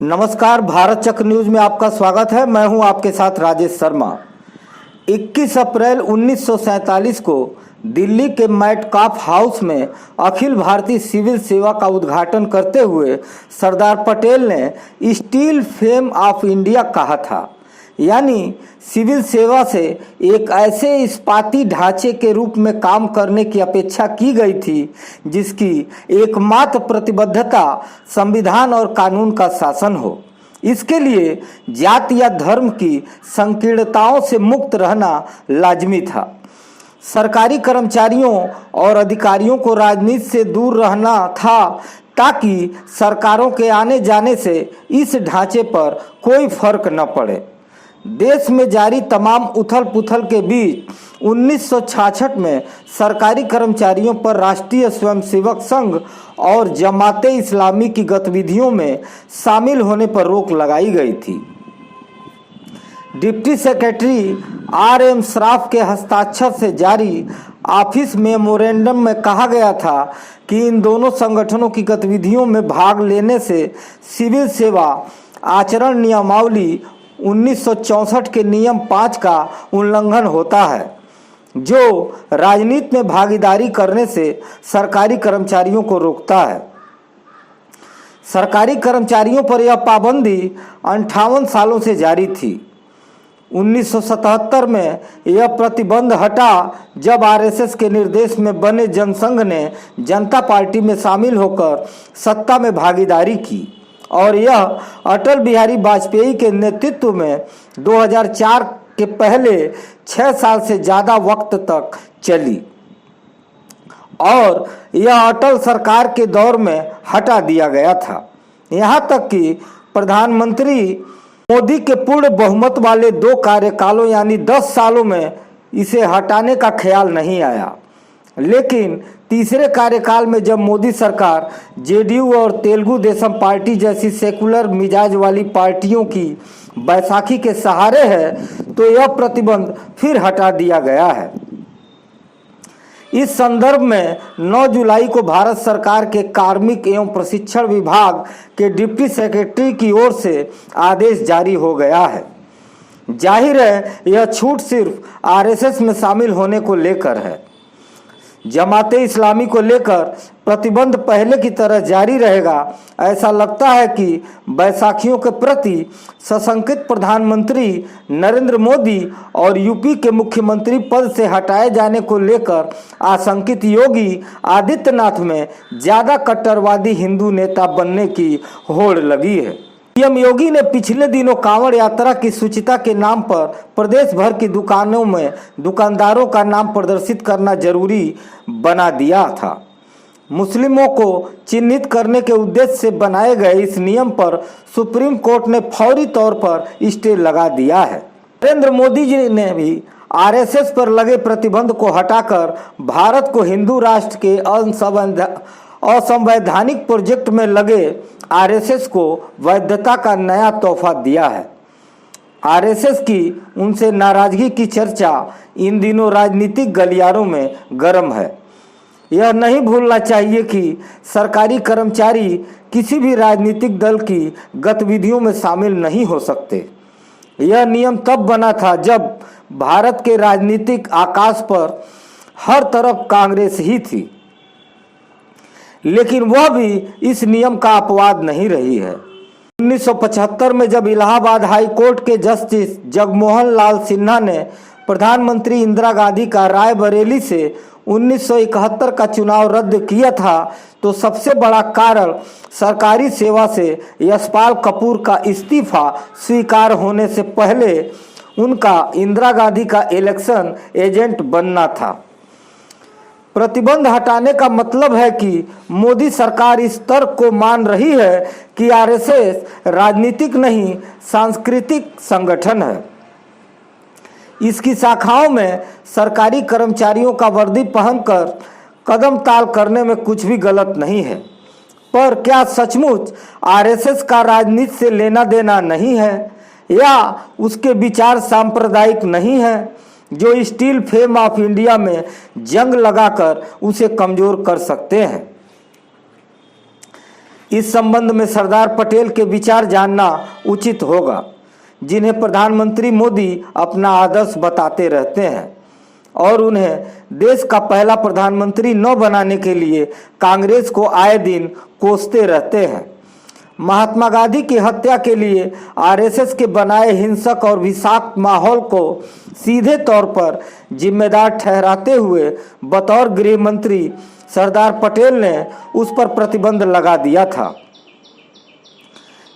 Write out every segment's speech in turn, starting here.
नमस्कार, भारत चक्र न्यूज में आपका स्वागत है। मैं हूं आपके साथ राजेश शर्मा। 21 अप्रैल 1947 को दिल्ली के मेटकाफ हाउस में अखिल भारतीय सिविल सेवा का उद्घाटन करते हुए सरदार पटेल ने स्टील फेम ऑफ इंडिया कहा था, यानी सिविल सेवा से एक ऐसे इस्पाती ढांचे के रूप में काम करने की अपेक्षा की गई थी जिसकी एकमात्र प्रतिबद्धता संविधान और कानून का शासन हो। इसके लिए जाति या धर्म की संकीर्णताओं से मुक्त रहना लाजमी था। सरकारी कर्मचारियों और अधिकारियों को राजनीति से दूर रहना था ताकि सरकारों के आने जाने से इस ढांचे पर कोई फर्क न पड़े। देश में जारी तमाम उथल पुथल के बीच 1966 में सरकारी कर्मचारियों पर राष्ट्रीय स्वयंसेवक संघ और जमाते इस्लामी की गतिविधियों में शामिल होने पर रोक लगाई गई थी। Deputy secretary RM. श्रॉफ के हस्ताक्षर से जारी ऑफिस मेमोरेंडम में कहा गया था कि इन दोनों संगठनों की गतिविधियों में भाग लेने से सिविल सेवा आचरण नियमावली 1964 के नियम 5 का उल्लंघन होता है, जो राजनीति में भागीदारी करने से सरकारी कर्मचारियों को रोकता है। सरकारी कर्मचारियों पर यह पाबंदी 58 सालों से जारी थी। 1977 में यह प्रतिबंध हटा जब आरएसएस के निर्देश में बने जनसंघ ने जनता पार्टी में शामिल होकर सत्ता में भागीदारी की और यह अटल बिहारी वाजपेयी के नेतृत्व में 2004 के पहले 6 साल से ज़्यादा वक्त तक चली और यह अटल सरकार के दौर में हटा दिया गया था। यहाँ तक कि प्रधानमंत्री मोदी के पूर्ण बहुमत वाले 2 कार्यकालों यानी 10 सालों में इसे हटाने का ख्याल नहीं आया, लेकिन तीसरे कार्यकाल में जब मोदी सरकार जेडीयू और तेलुगु देशम पार्टी जैसी सेकुलर मिजाज वाली पार्टियों की बैसाखी के सहारे है तो यह प्रतिबंध फिर हटा दिया गया है। इस संदर्भ में 9 जुलाई को भारत सरकार के कार्मिक एवं प्रशिक्षण विभाग के डिप्टी सेक्रेटरी की ओर से आदेश जारी हो गया है। जाहिर है यह छूट सिर्फ आरएसएस में शामिल होने को लेकर है। जमाते इस्लामी को लेकर प्रतिबंध पहले की तरह जारी रहेगा। ऐसा लगता है कि बैसाखियों के प्रति सशंकित प्रधानमंत्री नरेंद्र मोदी और यूपी के मुख्यमंत्री पद से हटाए जाने को लेकर आशंकित योगी आदित्यनाथ में ज़्यादा कट्टरवादी हिंदू नेता बनने की होड़ लगी है। पीएम योगी ने पिछले दिनों कांवड़ यात्रा की शुचिता के नाम पर प्रदेश भर की दुकानों में दुकानदारों का नाम प्रदर्शित करना जरूरी बना दिया था। मुस्लिमों को चिन्हित करने के उद्देश्य से बनाए गए इस नियम पर सुप्रीम कोर्ट ने फौरी तौर पर स्टे लगा दिया है। नरेंद्र मोदी जी ने भी आरएसएस पर लगे प्रतिबंध को हटाकर भारत को हिंदू राष्ट्र के असंवैधानिक प्रोजेक्ट में लगे आरएसएस को वैधता का नया तोहफा दिया है। आरएसएस की उनसे नाराजगी की चर्चा इन दिनों राजनीतिक गलियारों में गर्म है। यह नहीं भूलना चाहिए कि सरकारी कर्मचारी किसी भी राजनीतिक दल की गतिविधियों में शामिल नहीं हो सकते। यह नियम तब बना था जब भारत के राजनीतिक आकाश पर हर तरफ कांग्रेस ही थी, लेकिन वह भी इस नियम का अपवाद नहीं रही है। 1975 में जब इलाहाबाद हाई कोर्ट के जस्टिस जगमोहन लाल सिन्हा ने प्रधानमंत्री इंदिरा गांधी का रायबरेली से 1971 का चुनाव रद्द किया था तो सबसे बड़ा कारण सरकारी सेवा से यशपाल कपूर का इस्तीफा स्वीकार होने से पहले उनका इंदिरा गांधी का इलेक्शन एजेंट बनना था। प्रतिबंध हटाने का मतलब है कि मोदी सरकार इस तर्क को मान रही है कि आरएसएस राजनीतिक नहीं सांस्कृतिक संगठन है। इसकी शाखाओं में सरकारी कर्मचारियों का वर्दी पहनकर कदम ताल करने में कुछ भी गलत नहीं है, पर क्या सचमुच आरएसएस का राजनीति से लेना देना नहीं है या उसके विचार सांप्रदायिक नहीं है जो स्टील फेम ऑफ इंडिया में जंग लगाकर उसे कमजोर कर सकते हैं। इस संबंध में सरदार पटेल के विचार जानना उचित होगा, जिन्हें प्रधानमंत्री मोदी अपना आदर्श बताते रहते हैं और उन्हें देश का पहला प्रधानमंत्री न बनाने के लिए कांग्रेस को आए दिन कोसते रहते हैं। महात्मा गांधी की हत्या के लिए आरएसएस के बनाए हिंसक और विषाक्त माहौल को सीधे तौर पर जिम्मेदार ठहराते हुए बतौर गृह मंत्री सरदार पटेल ने उस पर प्रतिबंध लगा दिया था।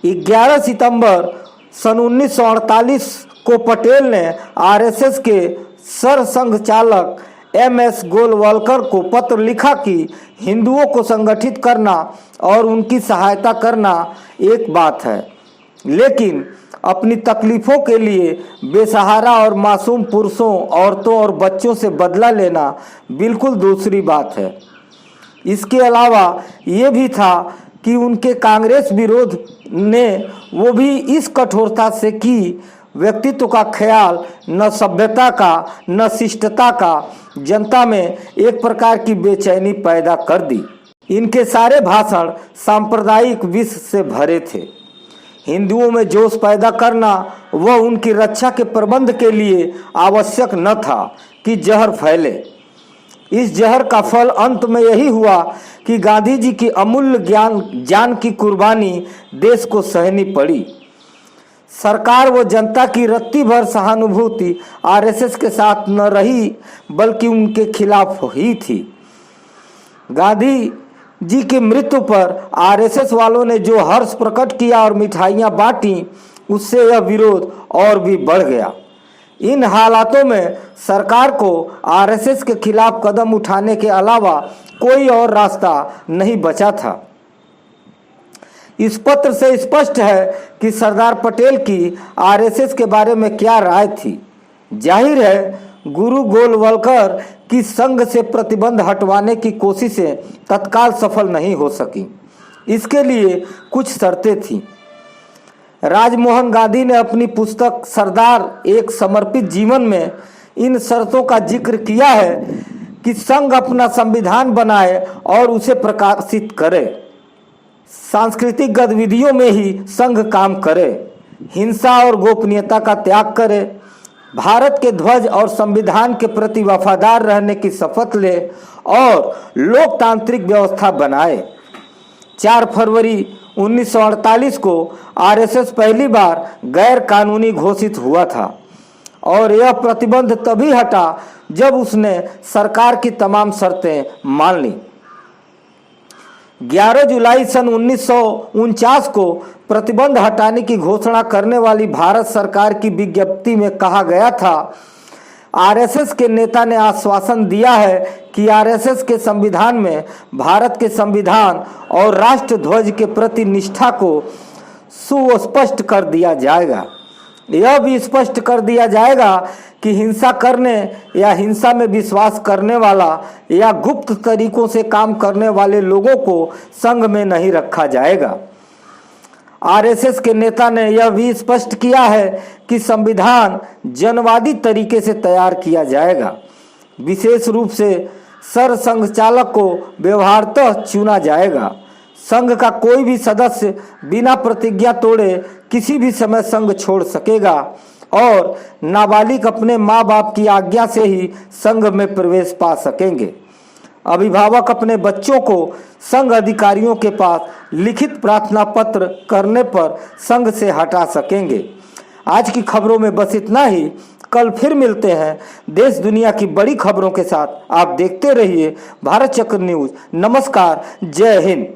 11 सितंबर सन 1948 को पटेल ने आरएसएस के सरसंघ चालक MS गोलवलकर को पत्र लिखा कि हिंदुओं को संगठित करना और उनकी सहायता करना एक बात है, लेकिन अपनी तकलीफों के लिए बेसहारा और मासूम पुरुषों, औरतों और बच्चों से बदला लेना बिल्कुल दूसरी बात है। इसके अलावा ये भी था कि उनके कांग्रेस विरोध ने वो भी इस कठोरता से कि व्यक्तित्व का ख्याल न सभ्यता का न शिष्टता का जनता में एक प्रकार की बेचैनी पैदा कर दी। इनके सारे भाषण सांप्रदायिक विष से भरे थे। हिंदुओं में जोश पैदा करना व उनकी रक्षा के प्रबंध के लिए आवश्यक न था कि जहर फैले। इस जहर का फल अंत में यही हुआ कि गांधी जी की अमूल्य जान की कुर्बानी देश को सहनी पड़ी। सरकार व जनता की रत्ती भर सहानुभूति आरएसएस के साथ न रही बल्कि उनके खिलाफ ही थी। गांधी जी की मृत्यु पर आरएसएस वालों ने जो हर्ष प्रकट किया और मिठाइयां बांटी, उससे यह विरोध और भी बढ़ गया। इन हालातों में सरकार को आरएसएस के खिलाफ कदम उठाने के अलावा कोई और रास्ता नहीं बचा था। इस पत्र से स्पष्ट है कि सरदार पटेल की आरएसएस के बारे में क्या राय थी। जाहिर है गुरु गोलवलकर की संघ से प्रतिबंध हटवाने की कोशिशें तत्काल सफल नहीं हो सकी। इसके लिए कुछ शर्तें थीं। राजमोहन गांधी ने अपनी पुस्तक सरदार एक समर्पित जीवन में इन शर्तों का जिक्र किया है कि संघ अपना संविधान बनाए और उसे प्रकाशित करे, सांस्कृतिक गतिविधियों में ही संघ काम करे, हिंसा और गोपनीयता का त्याग करे, भारत के ध्वज और संविधान के प्रति वफादार रहने की शपथ ले और लोकतांत्रिक व्यवस्था बनाए। 4 फरवरी 1948 को आरएसएस पहली बार गैर कानूनी घोषित हुआ था और यह प्रतिबंध तभी हटा जब उसने सरकार की तमाम शर्तें मान ली। 11 जुलाई सन 1949 को प्रतिबंध हटाने की घोषणा करने वाली भारत सरकार की विज्ञप्ति में कहा गया था, आरएसएस के नेता ने आश्वासन दिया है कि आरएसएस के संविधान में भारत के संविधान और राष्ट्र ध्वज के प्रति निष्ठा को सुस्पष्ट कर दिया जाएगा। यह भी स्पष्ट कर दिया जाएगा कि हिंसा करने या हिंसा में विश्वास करने वाला या गुप्त तरीकों से काम करने वाले लोगों को संघ में नहीं रखा जाएगा। आरएसएस के नेता ने यह भी स्पष्ट किया है कि संविधान जनवादी तरीके से तैयार किया जाएगा। विशेष रूप से सरसंघ चालक को व्यवहारतः चुना जाएगा। संघ का कोई भी सदस्य बिना प्रतिज्ञा तोड़े किसी भी समय संघ छोड़ सकेगा और नाबालिग अपने माँ बाप की आज्ञा से ही संघ में प्रवेश पा सकेंगे। अभिभावक अपने बच्चों को संघ अधिकारियों के पास लिखित प्रार्थना पत्र करने पर संघ से हटा सकेंगे। आज की खबरों में बस इतना ही। कल फिर मिलते हैं देश दुनिया की बड़ी खबरों के साथ। आप देखते रहिए भारत चक्र न्यूज। नमस्कार, जय हिंद।